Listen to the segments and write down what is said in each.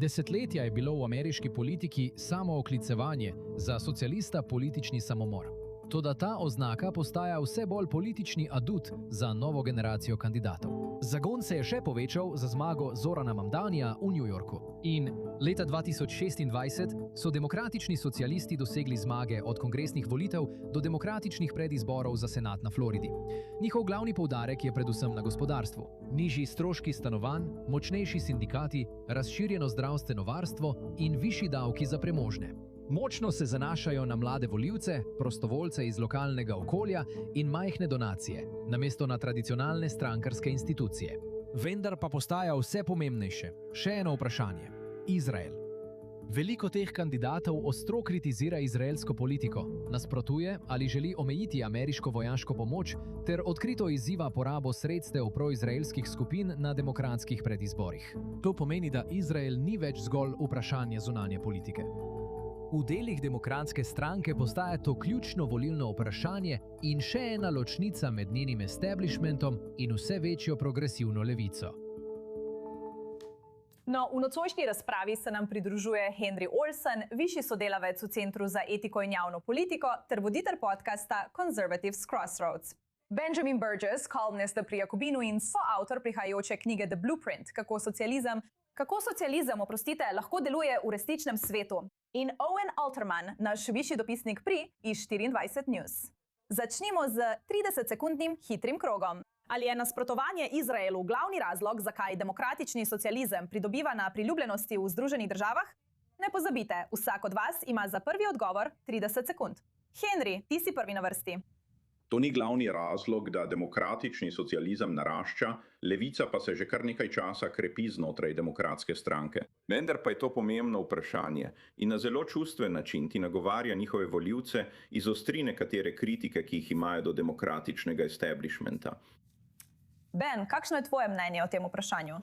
Desetletja je bilo v ameriški politiki samooklicevanje za socialista politični samomor. Toda ta oznaka postaja vse bolj politični adut za novo generacijo kandidatov. Zagon se je še povečal za zmago Zorana Mamdanija v New Yorku. In leta 2026 so demokratični socialisti dosegli zmage od kongresnih volitev do demokratičnih predizborov za senat na Floridi. Njihov glavni poudarek je predvsem na gospodarstvu. Nižji stroški stanovanj, močnejši sindikati, razširjeno zdravstveno varstvo in višji davki za premožne. Močno se zanašajo na mlade volivce, prostovoljce iz lokalnega okolja in majhne donacije, namesto na tradicionalne strankarske institucije. Vendar pa postaja vse pomembnejše. Še eno vprašanje. Izrael. Veliko teh kandidatov ostro kritizira izraelsko politiko, nasprotuje ali želi omejiti ameriško vojaško pomoč ter odkrito izziva porabo sredstev proizraelskih skupin na demokratskih predizborih. To pomeni, da Izrael ni več zgolj vprašanje zunanje politike. V delih demokratske stranke postaja to ključno volilno vprašanje in še ena ločnica med njenim establishmentom in vse večjo progresivno levico. No, v nocojšnji razpravi se nam pridružuje Henry Olsen, višji sodelavec v Centru za etiko in javno politiko ter voditelj podcasta Conservatives Crossroads. Benjamin Burgess, kolumnist pri Jakobinu in soavtor prihajajoče knjige The Blueprint, kako socializem, lahko deluje v resničnem svetu. In Owen Alterman, naš višji dopisnik pri i24 News. Začnimo z 30-sekundnim hitrim krogom. Ali je nasprotovanje Izraelu glavni razlog, zakaj demokratični socializem pridobiva na priljubljenosti v Združenih državah? Ne pozabite, vsak od vas ima za prvi odgovor 30 sekund. Henry, ti si prvi na vrsti. To ni glavni razlog, da demokratični socializem narašča, levica pa se že kar nekaj časa krepi znotraj demokratske stranke. Vendar pa je to pomembno vprašanje in na zelo čustven način ti nagovarja njihove volivce, izostri nekatere kritike, ki jih imajo do demokratičnega establishmenta. Ben, kakšno je tvoje mnenje o tem vprašanju?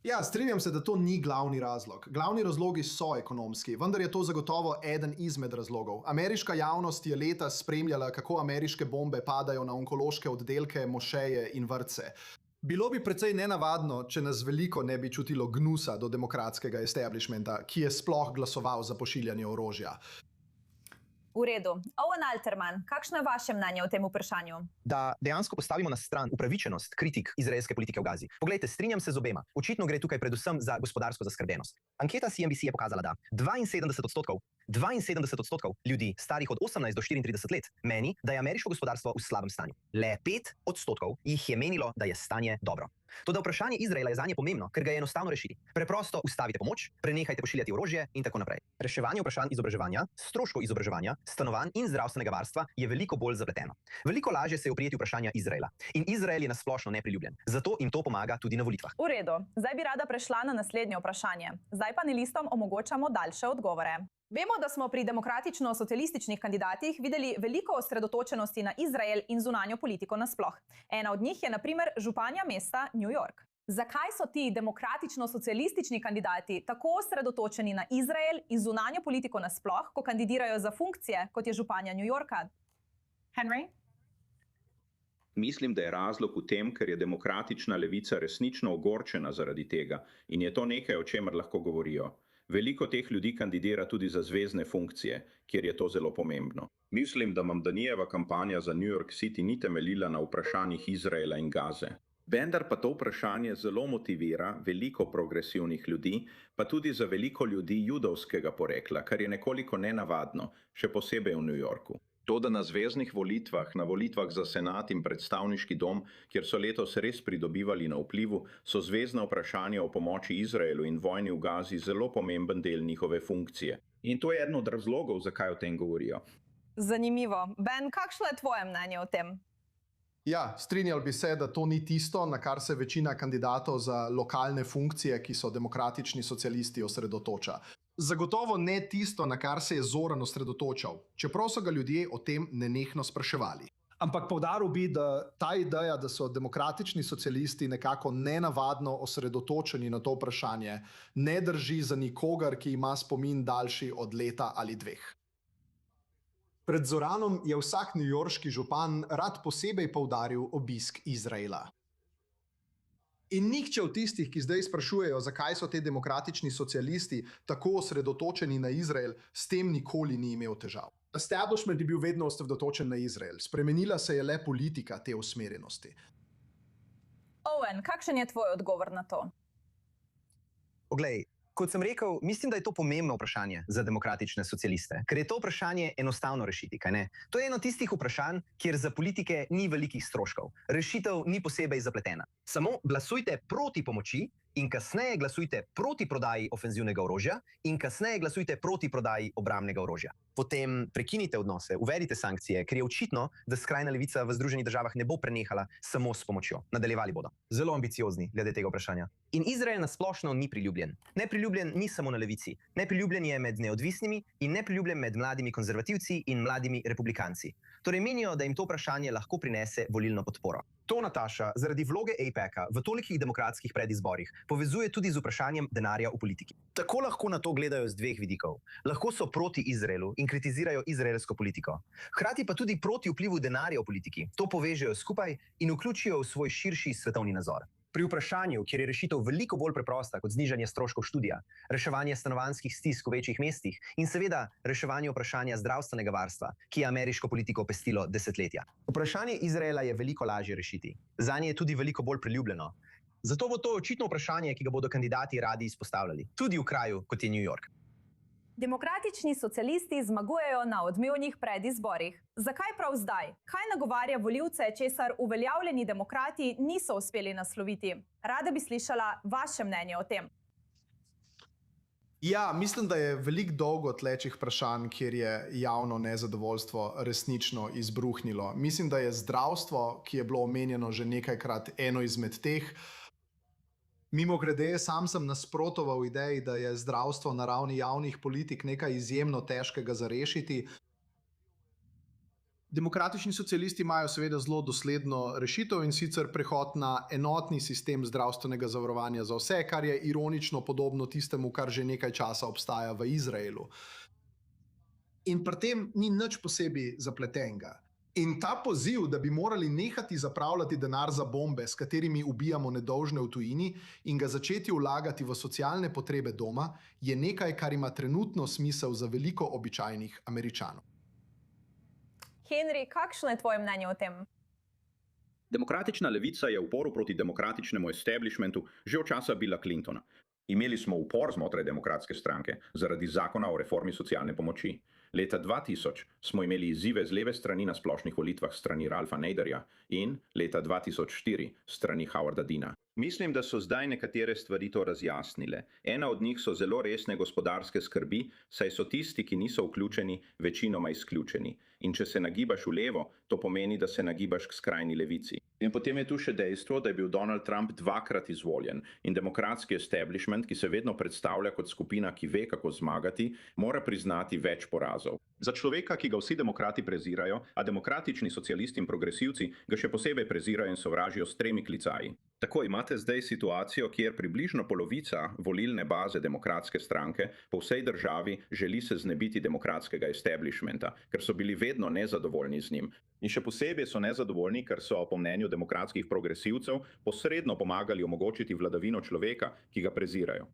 Ja, strinjam se, da to ni glavni razlog. Glavni razlogi so ekonomski, vendar je to zagotovo eden izmed razlogov. Ameriška javnost je leta spremljala, kako ameriške bombe padajo na onkološke oddelke, mošeje in vrtce. Bilo bi precej nenavadno, če nas veliko ne bi čutilo gnusa do demokratskega establishmenta, ki je sploh glasoval za pošiljanje orožja. V redu. Owen Alterman, kakšno je vaše mnenje o tem vprašanju? Da dejansko postavimo na stran upravičenost kritik izraelske politike v Gazi. Poglejte, strinjam se z obema. Očitno gre tukaj predvsem za gospodarsko zaskrbljenost. Anketa CNBC je pokazala, da 72% ljudi starih od 18 do 34 let meni, da je ameriško gospodarstvo v slabem stanju. Le 5% jih je menilo, da je stanje dobro. Toda vprašanje Izraela je zanje pomembno, ker ga je enostavno rešiti. Preprosto ustavite pomoč, prenehajte pošiljati orožje in tako naprej. Reševanje vprašanj izobraževanja, stroškov izobraževanja, stanovanj in zdravstvenega varstva je veliko bolj zapleteno. Veliko lažje se je oprijeti vprašanja Izraela. In Izrael je nasplošno nepriljubljen. Zato jim to pomaga tudi na volitvah. V redu. Zdaj bi rada prešla na naslednje vprašanje. Zdaj panelistom omogočamo daljše odgovore. Vemo, da smo pri demokratično-socialističnih kandidatih videli veliko osredotočenosti na Izrael in zunanjo politiko nasploh. Ena od njih je na primer županja mesta New York. Zakaj so ti demokratično-socialistični kandidati tako osredotočeni na Izrael in zunanjo politiko nasploh, ko kandidirajo za funkcije, kot je županja New Yorka? Henry? Mislim, da je razlog v tem, ker je demokratična levica resnično ogorčena zaradi tega in je to nekaj, o čemer lahko govorijo. Veliko teh ljudi kandidira tudi za zvezne funkcije, kjer je to zelo pomembno. Mislim, da Mamdanijeva kampanja za New York City ni temeljila na vprašanjih Izraela in Gaze. Vendar pa to vprašanje zelo motivira veliko progresivnih ljudi, pa tudi za veliko ljudi judovskega porekla, kar je nekoliko nenavadno, še posebej v New Yorku. To, da na zveznih volitvah, na volitvah za senat in predstavniški dom, kjer so letos res pridobivali na vplivu, so zvezna vprašanja o pomoči Izraelu in vojni v Gazi zelo pomemben del njihove funkcije. In to je eden od razlogov, zakaj o tem govorijo. Zanimivo. Ben, kakšno je tvoje mnenje o tem? Ja, strinjal bi se, da to ni tisto, na kar se večina kandidatov za lokalne funkcije, ki so demokratični socialisti, osredotoča. Zagotovo ne tisto, na kar se je Zoran osredotočal, čeprav so ga ljudje o tem nenehno spraševali. Ampak poudaril bi, da ta ideja, da so demokratični socialisti nekako nenavadno osredotočeni na to vprašanje, ne drži za nikogar, ki ima spomin daljši od leta ali dveh. Pred Zoranom je vsak newyorški župan rad posebej poudaril obisk Izraela. In nihče od tistih, ki zdaj sprašujejo, zakaj so ti demokratični socialisti tako osredotočeni na Izrael, s tem nikoli ni imel težav. Establishment je bil vedno osredotočen na Izrael, spremenila se je le politika te usmerjenosti. Owen, kakšen je tvoj odgovor na to? Poglej, kot sem rekel, mislim, da je to pomembno vprašanje za demokratične socialiste, ker je to vprašanje enostavno rešiti, kaj ne? To je eno tistih vprašanj, kjer za politike ni velikih stroškov. Rešitev ni posebej zapletena. Samo glasujte proti pomoči in kasneje glasujte proti prodaji ofenzivnega orožja in kasneje glasujte proti prodaji obrambnega orožja. Potem prekinite odnose, uvedite sankcije, ker je očitno, da skrajna levica v Združenih državah ne bo prenehala samo s pomočjo. Nadaljevali bodo. Zelo ambiciozni glede tega vprašanja. In Izrael nasplošno ni priljubljen. Nepriljubljen ni samo na levici. Nepriljubljen je med neodvisnimi in nepriljubljen med mladimi konzervativci in mladimi republikanci. Torej menijo, da jim to vprašanje lahko prinese volilno podporo. To Nataša zaradi vloge AIPAC-a v tolikih demokratskih predizborih povezuje tudi z vprašanjem denarja v politiki. Tako lahko na to gledajo z dveh vidikov. Lahko so proti Izraelu in kritizirajo izraelsko politiko. Hkrati pa tudi proti vplivu denarja v politiki. To povežejo skupaj in vključijo v svoj širši svetovni nazor. Pri vprašanju, kjer je rešitev veliko bolj preprosta kot znižanje stroškov študija, reševanje stanovanjskih stisk v večjih mestih in seveda reševanje vprašanja zdravstvenega varstva, ki je ameriško politiko pestilo desetletja. Vprašanje Izraela je veliko lažje rešiti. Zanje je tudi veliko bolj priljubljeno. Zato bo to očitno vprašanje, ki ga bodo kandidati radi izpostavljali, tudi v kraju, kot je New York. Demokratični socialisti zmagujejo na odmevnih predizborih. Zakaj prav zdaj? Kaj nagovarja volivce, česar uveljavljeni demokrati niso uspeli nasloviti? Rada bi slišala vaše mnenje o tem. Ja, mislim, da je veliko dolgo tlečih vprašanj, kjer je javno nezadovoljstvo resnično izbruhnilo. Mislim, da je zdravstvo, ki je bilo omenjeno že nekajkrat, eno izmed teh. Mimogrede, sam sem nasprotoval ideji, da je zdravstvo na ravni javnih politik nekaj izjemno težkega za rešiti. Demokratični socialisti imajo seveda zelo dosledno rešitev, in sicer prehod na enotni sistem zdravstvenega zavarovanja za vse, kar je ironično podobno tistemu, kar že nekaj časa obstaja v Izraelu. In pri tem ni nič posebej zapletenega. In ta poziv, da bi morali nehati zapravljati denar za bombe, s katerimi ubijamo nedolžne v tujini, in ga začeti vlagati v socialne potrebe doma, je nekaj, kar ima trenutno smisel za veliko običajnih Američanov. Henry, kakšno je tvoje mnenje o tem? Demokratična levica je v uporu proti demokratičnemu establishmentu že od časa Billa Clintona. Imeli smo upor znotraj demokratske stranke zaradi zakona o reformi socialne pomoči. Leta 2000 smo imeli izzive z leve strani na splošnih volitvah strani Ralpha Naderja in leta 2004 strani Howarda Deana. Mislim, da so zdaj nekatere stvari to razjasnile. Ena od njih so zelo resne gospodarske skrbi, saj so tisti, ki niso vključeni, večinoma izključeni. In če se nagibaš v levo, to pomeni, da se nagibaš k skrajni levici. In potem je tu še dejstvo, da je bil Donald Trump dvakrat izvoljen in demokratski establishment, ki se vedno predstavlja kot skupina, ki ve, kako zmagati, mora priznati več porazov. Za človeka, ki ga vsi demokrati prezirajo, a demokratični socialisti in progresivci ga še posebej prezirajo in sovražijo s 3 klicaji. Tako imate zdaj situacijo, kjer približno polovica volilne baze demokratske stranke po vsej državi želi se znebiti demokratskega establishmenta, ker so bili vedno nezadovoljni z njim. In še posebej so nezadovoljni, ker so po mnenju demokratskih progresivcev posredno pomagali omogočiti vladavino človeka, ki ga prezirajo.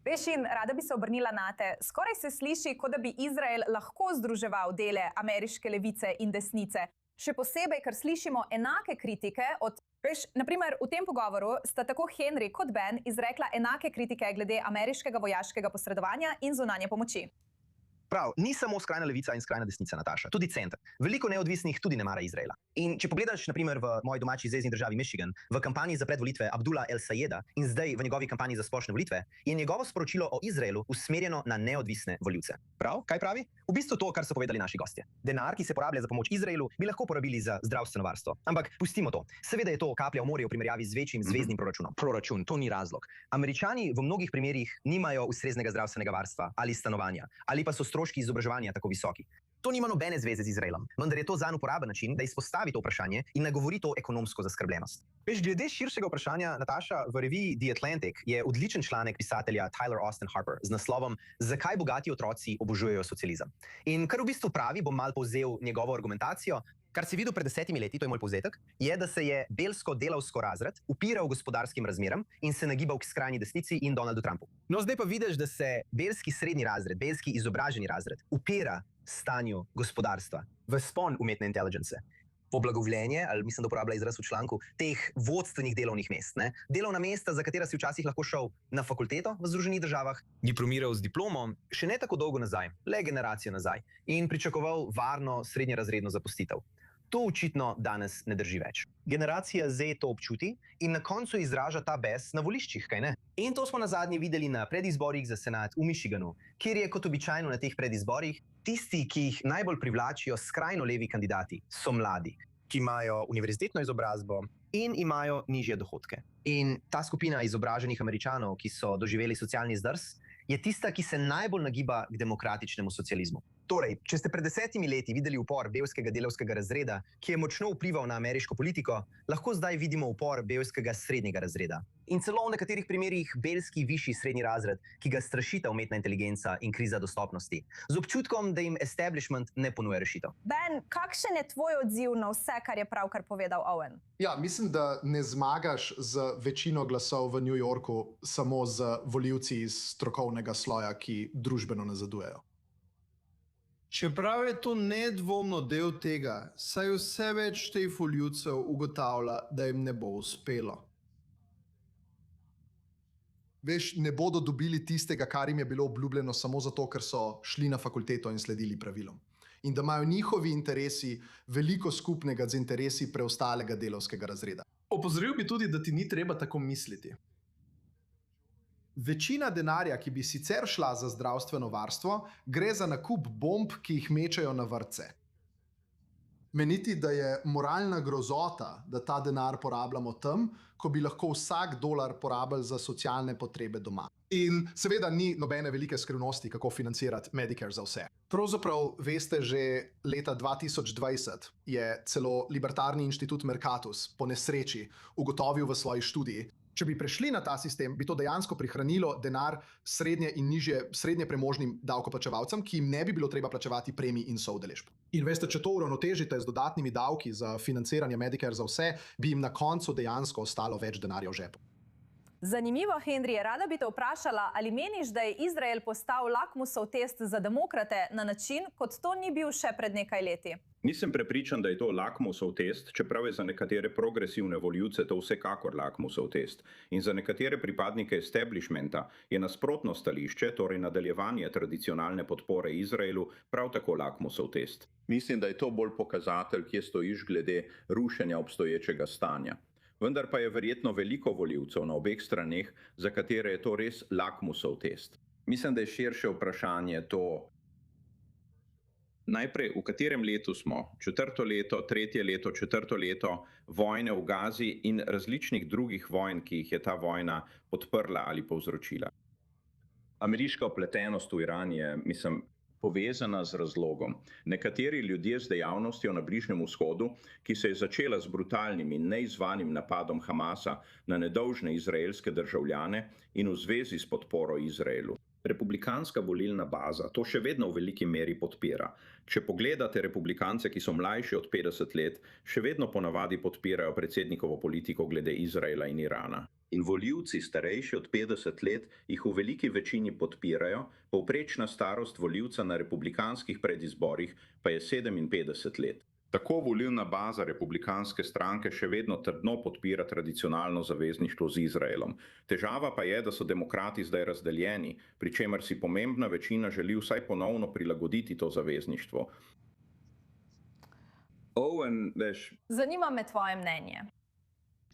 Vešin, rada bi se obrnila nate. Skoraj se sliši, kot da bi Izrael lahko združeval dele ameriške levice in desnice. Še posebej, ker slišimo enake kritike od... Naprimer, v tem pogovoru sta tako Henry kot Ben izrekla enake kritike glede ameriškega vojaškega posredovanja in zunanje pomoči. Prav, ni samo skrajna levica in skrajna desnica, Nataša, tudi center. Veliko neodvisnih tudi ne mara Izraela. In če pogledaš, naprimer, v moji domači zvezni državi Michigan, v kampanji za predvolitve Abdullah El-Sayeda in zdaj v njegovi kampanji za splošne volitve, je njegovo sporočilo o Izraelu usmerjeno na neodvisne volivce. Prav, kaj pravi? V bistvu to, kar so povedali naši gostje. Denar, ki se porablja za pomoč Izraelu, bi lahko porabili za zdravstveno varstvo. Ampak pustimo to. Seveda je to kaplja v morju v primerjavi z večjim zveznim proračunom. Proračun, to ni razlog. Američani v mnogih primerih nimajo ustreznega zdravstvenega varstva ali stanovanja, ali pa so stroški izobraževanja tako visoki. To nima nobene zveze z Izraelom, vendar je to zanj uporaben način, da izpostavi to vprašanje in nagovori to ekonomsko zaskrbljenost. Veš, glede širšega vprašanja, Nataša, v reviji The Atlantic je odličen članek pisatelja Tyler Austin Harper z naslovom Zakaj bogati otroci obožujejo socializem. In kar v bistvu pravi, bom malo povzel njegovo argumentacijo, Kar si videl pred 10 leti, to je moj povzetek, je, da se je belsko-delavsko razred upiral gospodarskim razmeram in se nagibal k skrajni desnici in Donaldu Trumpu. No, zdaj pa vidiš, da se belski srednji razred, belski izobraženi razred upira stanju gospodarstva v spon umetne inteligence. Poblagovljenje, ali mislim, da uporablja izraz v članku, teh vodstvenih delovnih mest. Ne? Delovna mesta, za katera si včasih lahko šel na fakulteto v Združenih državah, diplomiral z diplomo, še ne tako dolgo nazaj, le generacijo nazaj, in pričakoval varno srednjerazredno zaposlitev. To očitno danes ne drži več. Generacija Z to občuti in na koncu izraža ta bes na voliščih, kaj ne? In to smo nazadnje videli na predizborih za senat v Michiganu, kjer je kot običajno na teh predizborih tisti, ki jih najbolj privlačijo skrajno levi kandidati, so mladi, ki imajo univerzitetno izobrazbo in imajo nižje dohodke. In ta skupina izobraženih Američanov, ki so doživeli socialni zdrs, je tista, ki se najbolj nagiba k demokratičnemu socializmu. Torej, če ste pred 10 leti videli upor belskega delavskega razreda, ki je močno vplival na ameriško politiko, lahko zdaj vidimo upor belskega srednjega razreda. In celo v nekaterih primerih belski višji srednji razred, ki ga strašita umetna inteligenca in kriza dostopnosti, z občutkom, da jim establishment ne ponuja rešitev. Ben, kakšen je tvoj odziv na vse, kar je pravkar povedal Owen? Ja, mislim, da ne zmagaš z večino glasov v New Yorku samo z volivci iz strokovnega sloja, ki družbeno nazadujejo. Čeprav je to nedvomno del tega, saj vse več teh volivcev ugotavlja, da jim ne bo uspelo. Veš, ne bodo dobili tistega, kar jim je bilo obljubljeno samo zato, ker so šli na fakulteto in sledili pravilom. In da imajo njihovi interesi veliko skupnega z interesi preostalega delavskega razreda. Opozoril bi tudi, da ti ni treba tako misliti. Večina denarja, ki bi sicer šla za zdravstveno varstvo, gre za nakup bomb, ki jih mečejo na vrtce. Meniti, da je moralna grozota, da ta denar porabljamo tam, ko bi lahko vsak dolar porabili za socialne potrebe doma. In seveda ni nobene velike skrivnosti, kako financirati Medicare za vse. Pravzaprav veste, že leta 2020 je celo Libertarni inštitut Mercatus po nesreči ugotovil v svoji študiji, če bi prešli na ta sistem, bi to dejansko prihranilo denar srednje in srednje premožnim davkoplačevalcem, ki jim ne bi bilo treba plačevati premij in soudeležb. In veste, če to uravnotežite z dodatnimi davki za financiranje Medicare za vse, bi jim na koncu dejansko ostalo več denarja v žepu. Zanimivo, Henry, rada bi te vprašala, ali meniš, da je Izrael postal lakmusov test za demokrate na način, kot to ni bil še pred nekaj leti? Nisem prepričan, da je to lakmusov test, čeprav je za nekatere progresivne volivce to vsekakor lakmusov test. In za nekatere pripadnike establishmenta je nasprotno stališče, torej nadaljevanje tradicionalne podpore Izraelu, prav tako lakmusov test. Mislim, da je to bolj pokazatelj, kje stojiš glede rušenja obstoječega stanja. Vendar pa je verjetno veliko volivcev na obeh straneh, za katere je to res lakmusov test. Mislim, da je širše vprašanje to. Najprej, v katerem letu smo? 4. leto, 3. leto, 4. leto vojne v Gazi in različnih drugih vojn, ki jih je ta vojna podprla ali povzročila. Ameriška vpletenost v Iran je, povezana z razlogom. Nekateri ljudje z dejavnostjo na Bližnjem vzhodu, ki se je začela z brutalnim in neizvanim napadom Hamasa na nedolžne izraelske državljane in v zvezi s podporo Izraelu. Republikanska volilna baza to še vedno v veliki meri podpira. Če pogledate republikance, ki so mlajši od 50 let, še vedno ponavadi podpirajo predsednikovo politiko glede Izraela in Irana. In volivci starejši od 50 let jih v veliki večini podpirajo, povprečna starost volivca na republikanskih predizborih pa je 57 let. Tako volilna baza republikanske stranke še vedno trdno podpira tradicionalno zavezništvo z Izraelom. Težava pa je, da so demokrati zdaj razdeljeni, pri čemer si pomembna večina želi vsaj ponovno prilagoditi to zavezništvo. Owen, veš... Zanima me tvoje mnenje.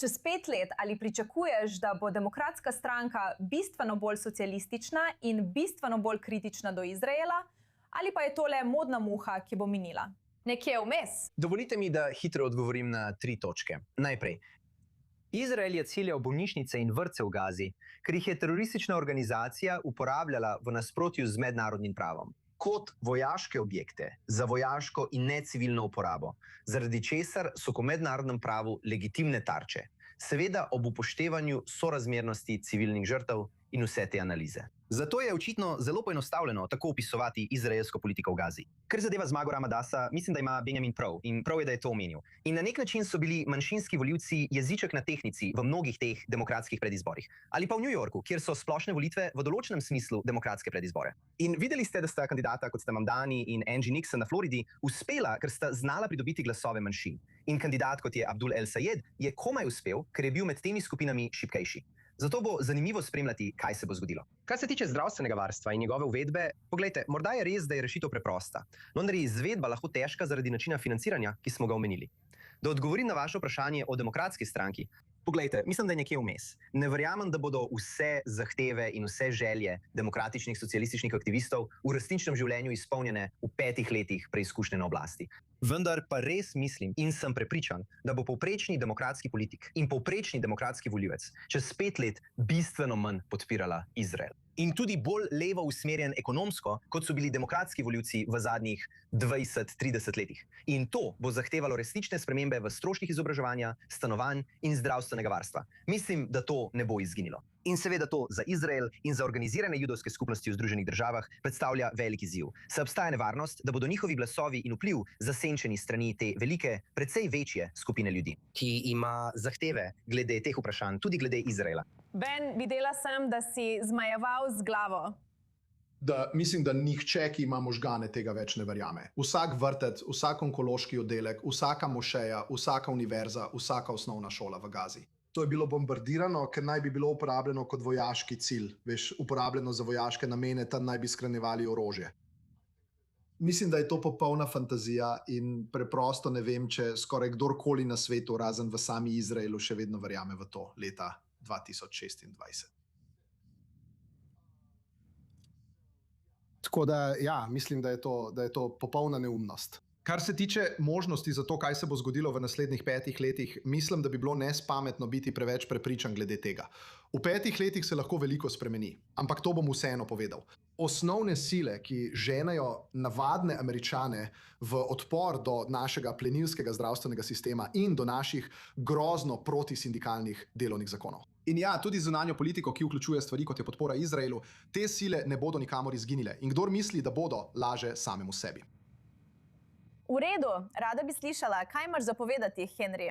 Čez 5 let ali pričakuješ, da bo demokratska stranka bistveno bolj socialistična in bistveno bolj kritična do Izraela, ali pa je tole modna muha, ki bo minila? Nekje vmes. Dovolite mi, da hitro odgovorim na 3 točke. Najprej. Izrael je ciljal bolnišnice in vrtce v Gazi, ker jih je teroristična organizacija uporabljala v nasprotju z mednarodnim pravom kot vojaške objekte za vojaško in necivilno uporabo, zaradi česar so po mednarodnem pravu legitimne tarče, seveda ob upoštevanju sorazmernosti civilnih žrtev in vse te analize. Zato je očitno zelo poenostavljeno tako opisovati izraelsko politiko v Gazi. Kar zadeva zmago Ramadasa, mislim, da ima Benjamin prav in prav je, da je to omenil. In na nek način so bili manjšinski volivci jeziček na tehtnici v mnogih teh demokratskih predizborih. Ali pa v New Yorku, kjer so splošne volitve v določenem smislu demokratske predizbore. In videli ste, da sta kandidata kot sta Mamdani in Angie Nixon na Floridi uspela, ker sta znala pridobiti glasove manjšin. In kandidat kot je Abdul El Sayed je komaj uspel, ker je bil med temi skupinami šibkejši. Zato bo zanimivo spremljati, kaj se bo zgodilo. Kar se tiče zdravstvenega varstva in njegove uvedbe, poglejte, morda je res, da je rešitev preprosta, vendar je izvedba lahko težka zaradi načina financiranja, ki smo ga omenili. Da odgovorim na vaše vprašanje o demokratski stranki, poglejte, mislim, da je nekje vmes. Ne verjamem, da bodo vse zahteve in vse želje demokratičnih socialističnih aktivistov v resničnem življenju izpolnjene v 5 letih preizkušnje na oblasti. Vendar pa res mislim in sem prepričan, da bo povprečni demokratski politik in povprečni demokratski volivec čez 5 let bistveno manj podpirala Izrael. In tudi bolj levo usmerjen ekonomsko, kot so bili demokratski volivci v zadnjih 20-30 letih. In to bo zahtevalo resnične spremembe v stroških izobraževanja, stanovanj in zdravstvenega varstva. Mislim, da to ne bo izginilo. In seveda to za Izrael in za organizirane judovske skupnosti v Združenih državah predstavlja velik izziv. Saj obstaja nevarnost, da bodo njihovi glasovi in vpliv zasenčeni strani te velike, precej večje skupine ljudi, ki ima zahteve glede teh vprašanj, tudi glede Izraela. Ben, videla sem, da si zmajeval z glavo. Mislim, da nihče, ki ima možgane, tega več ne verjame. Vsak vrtec, vsak onkološki oddelek, vsaka mošeja, vsaka univerza, vsaka osnovna šola v Gazi. To je bilo bombardirano, ker naj bi bilo uporabljeno kot vojaški cilj. Veš, uporabljeno za vojaške namene, tam naj bi shranjevali orožje. Mislim, da je to popolna fantazija in preprosto ne vem, če skoraj kdorkoli na svetu, razen v sami Izraelu, še vedno verjame v to leta 2026. Tako da, ja, mislim, da je to popolna neumnost. Kar se tiče možnosti za to, kaj se bo zgodilo v naslednjih 5 letih, mislim, da bi bilo nespametno biti preveč prepričan glede tega. V 5 letih se lahko veliko spremeni, ampak to bom vseeno povedal. Osnovne sile, ki ženejo navadne Američane v odpor do našega plenilskega zdravstvenega sistema in do naših grozno protisindikalnih delovnih zakonov. In ja, tudi zunanjo politiko, ki vključuje stvari, kot je podpora Izraelu, te sile ne bodo nikamor izginile. In kdor misli, da bodo, laže samemu sebi. V redu, rada bi slišala, kaj imaš za povedati, Henry?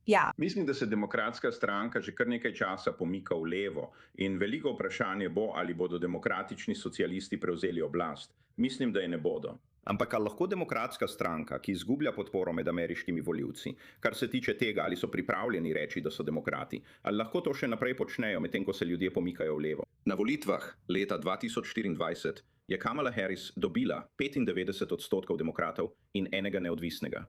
Ja. Mislim, da se demokratska stranka že kar nekaj časa pomika v levo in veliko vprašanje bo, ali bodo demokratični socialisti prevzeli oblast. Mislim, da je ne bodo. Ampak ali lahko demokratska stranka, ki izgublja podporo med ameriškimi volivci, kar se tiče tega, ali so pripravljeni reči, da so demokrati, ali lahko to še naprej počnejo, medtem ko se ljudje pomikajo v levo? Na volitvah leta 2024 je Kamala Harris dobila 95% demokratov in enega neodvisnega.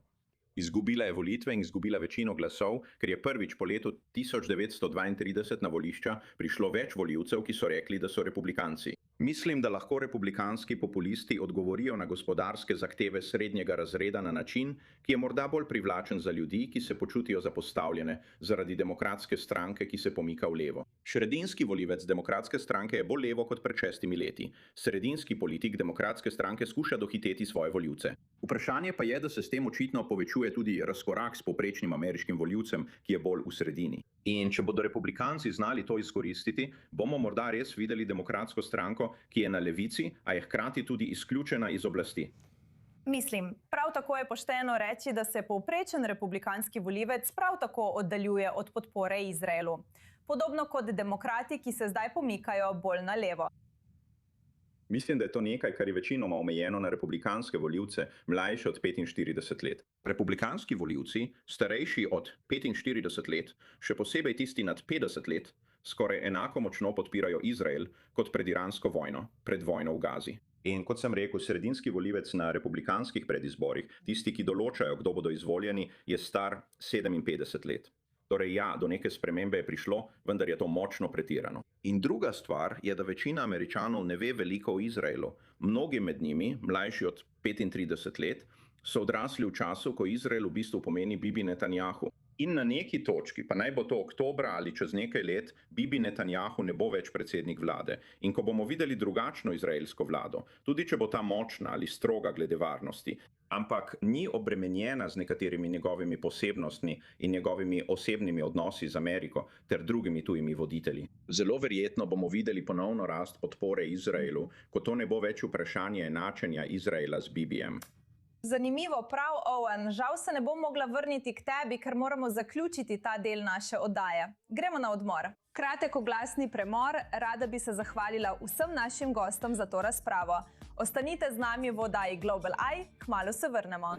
Izgubila je volitve in izgubila večino glasov, ker je prvič po letu 1932 na volišča prišlo več volivcev, ki so rekli, da so republikanci. Mislim, da lahko republikanski populisti odgovorijo na gospodarske zahteve srednjega razreda na način, ki je morda bolj privlačen za ljudi, ki se počutijo zapostavljene zaradi demokratske stranke, ki se pomika v levo. Sredinski volivec demokratske stranke je bolj levo kot pred 6 leti. Sredinski politik demokratske stranke skuša dohiteti svoje volivce. Vprašanje pa je, da se s tem očitno povečuje tudi razkorak s povprečnim ameriškim volivcem, ki je bolj v sredini. In če bodo republikanci znali to izkoristiti, bomo morda res videli demokratsko stranko, ki je na levici, a je hkrati tudi izključena iz oblasti. Mislim, prav tako je pošteno reči, da se povprečen republikanski volivec prav tako oddaljuje od podpore Izraelu. Podobno kot demokrati, ki se zdaj pomikajo bolj na levo. Mislim, da je to nekaj, kar je večinoma omejeno na republikanske volivce, mlajše od 45 let. Republikanski volivci, starejši od 45 let, še posebej tisti nad 50 let, skoraj enako močno podpirajo Izrael kot pred iransko vojno, pred vojno v Gazi. In kot sem rekel, sredinski volivec na republikanskih predizborih, tisti, ki določajo, kdo bodo izvoljeni, je star 57 let. Torej ja, do neke spremembe je prišlo, vendar je to močno pretirano. In druga stvar je, da večina Američanov ne ve veliko o Izraelu. Mnogi med njimi, mlajši od 35 let, so odrasli v času, ko Izrael v bistvu pomeni Bibi Netanjahu. In na neki točki, pa naj bo to oktobra ali čez nekaj let, Bibi Netanjahu ne bo več predsednik vlade. In ko bomo videli drugačno izraelsko vlado, tudi če bo ta močna ali stroga glede varnosti, ampak ni obremenjena z nekaterimi njegovimi posebnostmi in njegovimi osebnimi odnosi z Ameriko ter drugimi tujimi voditelji. Zelo verjetno bomo videli ponovno rast podpore Izraelu, ko to ne bo več vprašanje enačenja Izraela z Bibijem. Zanimivo, prav, Owen. Žal se ne bom mogla vrniti k tebi, ker moramo zaključiti ta del naše oddaje. Gremo na odmor. Kratek oglasni premor, rada bi se zahvalila vsem našim gostom za to razpravo. Ostanite z nami v oddaji Global Eye, kmalu se vrnemo.